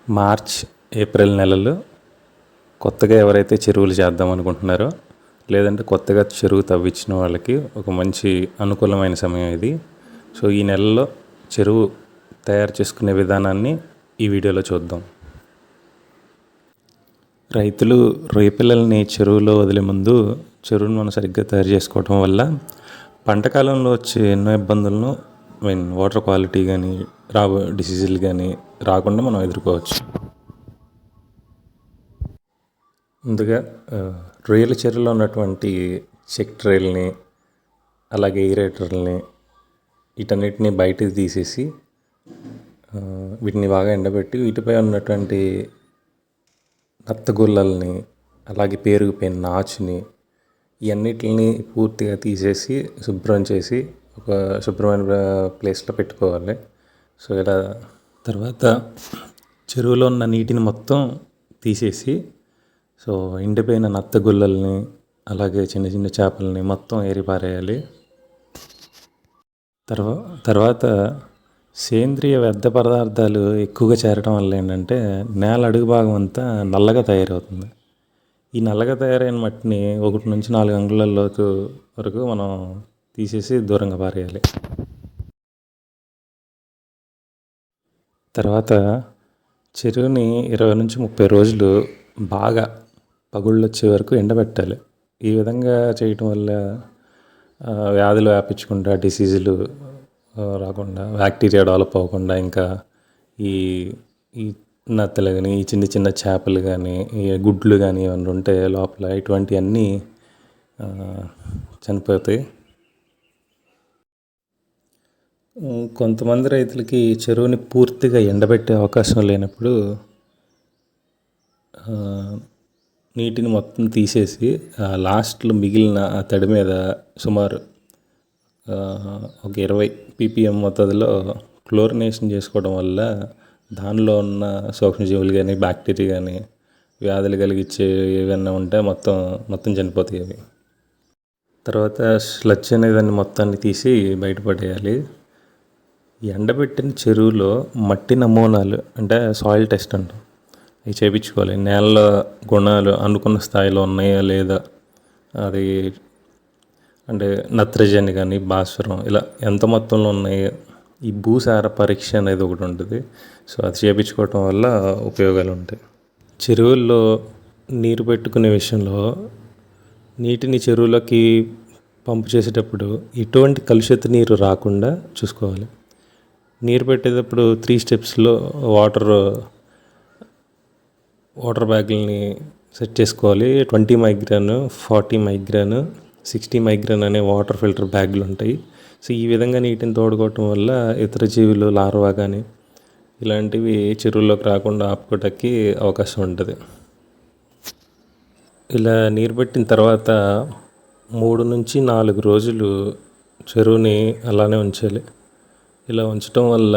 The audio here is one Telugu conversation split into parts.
మార్చ్ ఏప్రిల్ నెలలు కొత్తగా ఎవరైతే చెరువులు చేద్దాం అనుకుంటున్నారో లేదంటే కొత్తగా చెరువు తవ్వించిన వాళ్ళకి ఒక మంచి అనుకూలమైన సమయం ఇది. సో ఈ నెలలో చెరువు తయారు చేసుకునే విధానాన్ని ఈ వీడియోలో చూద్దాం. రైతులు రొయ్య పిల్లల్ని చెరువులో వదిలే ముందు చెరువును మనం సరిగ్గా తయారు చేసుకోవడం వల్ల పంట కాలంలో వచ్చే ఎన్నో ఇబ్బందులను వాటర్ క్వాలిటీ కానీ డిసీజులు కానీ రాకుండా మనం ఎదుర్కోవచ్చు. ముందుగా రొయ్యల చెరువులో ఉన్నటువంటి చెక్ ట్రైల్ని అలాగే ఎయిరేటర్లని వీటన్నిటిని బయటకు తీసేసి వీటిని బాగా ఎండబెట్టి వీటిపై ఉన్నటువంటి నత్తగుల్లల్ని అలాగే పేరుకుపోయిన నాచుని ఇవన్నిటిని పూర్తిగా తీసేసి శుభ్రం చేసి ఒక శుభ్రమైన ప్లేస్లో పెట్టుకోవాలి. సో ఇలా తర్వాత చెరువులో ఉన్న నీటిని మొత్తం తీసేసి సో ఎండిపోయిన నత్తగుల్లల్ని అలాగే చిన్న చిన్న చేపలని మొత్తం ఏరిపారేయాలి. తర్వాత సేంద్రియ వ్యర్థ పదార్థాలు ఎక్కువగా చేరడం వల్ల ఏంటంటే నేల అడుగు భాగం అంతా నల్లగా తయారవుతుంది. ఈ నల్లగా తయారైన మట్టిని 1 నుంచి 4 అంగుళాల లోతు వరకు మనం తీసేసి దూరంగా పారేయాలి. తర్వాత చెరువుని 20 నుంచి 30 రోజులు బాగా పగుళ్ళు వచ్చే వరకు ఎండబెట్టాలి. ఈ విధంగా చేయటం వల్ల వ్యాధులు వ్యాపించకుండా డిసీజులు రాకుండా బ్యాక్టీరియా డెవలప్ అవ్వకుండా ఇంకా ఈ ఈ నత్తలు కానీ ఈ చిన్న చిన్న చేపలు కానీ ఈ గుడ్లు కానీ ఏమన్నా ఉంటే లోపల ఇటువంటివన్నీ చనిపోతాయి. కొంతమంది రైతులకి చెరువుని పూర్తిగా ఎండబెట్టే అవకాశం లేనప్పుడు నీటిని మొత్తం తీసేసి లాస్ట్లో మిగిలిన ఆ తడి మీద సుమారు ఒక 20 ppm మోతాదులో క్లోరినేషన్ చేసుకోవడం వల్ల దానిలో ఉన్న సూక్ష్మజీవులు కానీ బ్యాక్టీరియా కానీ వ్యాధులు కలిగించే ఏవైనా ఉంటే మొత్తం చనిపోతాయి అవి. తర్వాత స్లడ్జ్ అనేదాన్ని మొత్తాన్ని తీసి బయటపడేయాలి. ఎండబెట్టిన చెరువులో మట్టి నమూనాలు అంటే సాయిల్ టెస్ట్ అంటాం, అవి చేయించుకోవాలి. నేల గుణాలు అనుకున్న స్థాయిలో ఉన్నాయా లేదా, అది అంటే నత్రజని కానీ భాస్వరం ఇలా ఎంత మొత్తంలో ఉన్నాయో ఈ భూసార పరీక్ష అనేది ఒకటి ఉంటుంది. సో అది చేయించుకోవటం వల్ల ఉపయోగాలు ఉంటాయి. చెరువుల్లో నీరు పెట్టుకునే విషయంలో నీటిని చెరువులోకి పంపు చేసేటప్పుడు ఎటువంటి కలుషిత నీరు రాకుండా చూసుకోవాలి. నీరు పెట్టేటప్పుడు 3 స్టెప్స్లో వాటర్ బ్యాగుల్ని సెట్ చేసుకోవాలి. 20 మైగ్రాన్, 40 మైగ్రాన్, 60 మైగ్రాన్ అనే వాటర్ ఫిల్టర్ బ్యాగులు ఉంటాయి. సో ఈ విధంగా నీటిని తోడుకోవటం వల్ల ఇతర జీవులు లార్వా కానీ ఇలాంటివి చెరువుల్లోకి రాకుండా ఆపుకోవటానికి అవకాశం ఉంటుంది. ఇలా నీరు పెట్టిన తర్వాత 3 నుంచి 4 రోజులు చెరువుని అలానే ఉంచాలి. ఇలా ఉంచటం వల్ల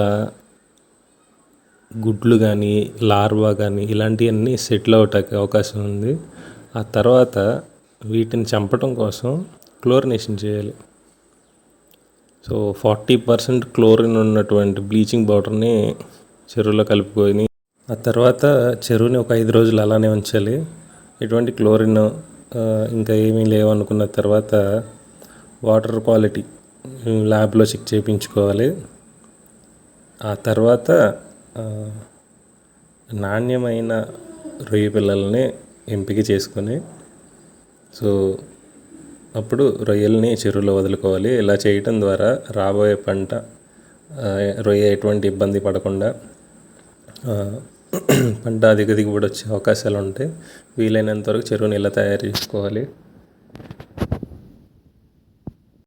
గుడ్లు కానీ లార్వా కానీ ఇలాంటివన్నీ సెటిల్ అవటానికి అవకాశం ఉంది. ఆ తర్వాత వీటిని చంపటం కోసం క్లోరినేషన్ చేయాలి. సో 40% క్లోరిన్ ఉన్నటువంటి బ్లీచింగ్ పౌడర్ని చెరువులో కలుపుకొని ఆ తర్వాత చెరువుని ఒక 5 రోజులు అలానే ఉంచాలి. ఎటువంటి క్లోరిన్ ఇంకా ఏమీ లేవనుకున్న తర్వాత వాటర్ క్వాలిటీ ల్యాబ్లో చెక్ చేయించుకోవాలి. ఆ తర్వాత నాణ్యమైన రొయ్య పిల్లల్ని ఎంపిక చేసుకొని సో అప్పుడు రొయ్యల్ని చెరువులో వదులుకోవాలి. ఇలా చేయటం ద్వారా రాబోయే పంట రొయ్య ఎటువంటి ఇబ్బంది పడకుండా పంట అధిక దిగుబడి వచ్చే అవకాశాలు ఉంటాయి. వీలైనంత వరకు చెరువుని ఇలా తయారు చేసుకోవాలి.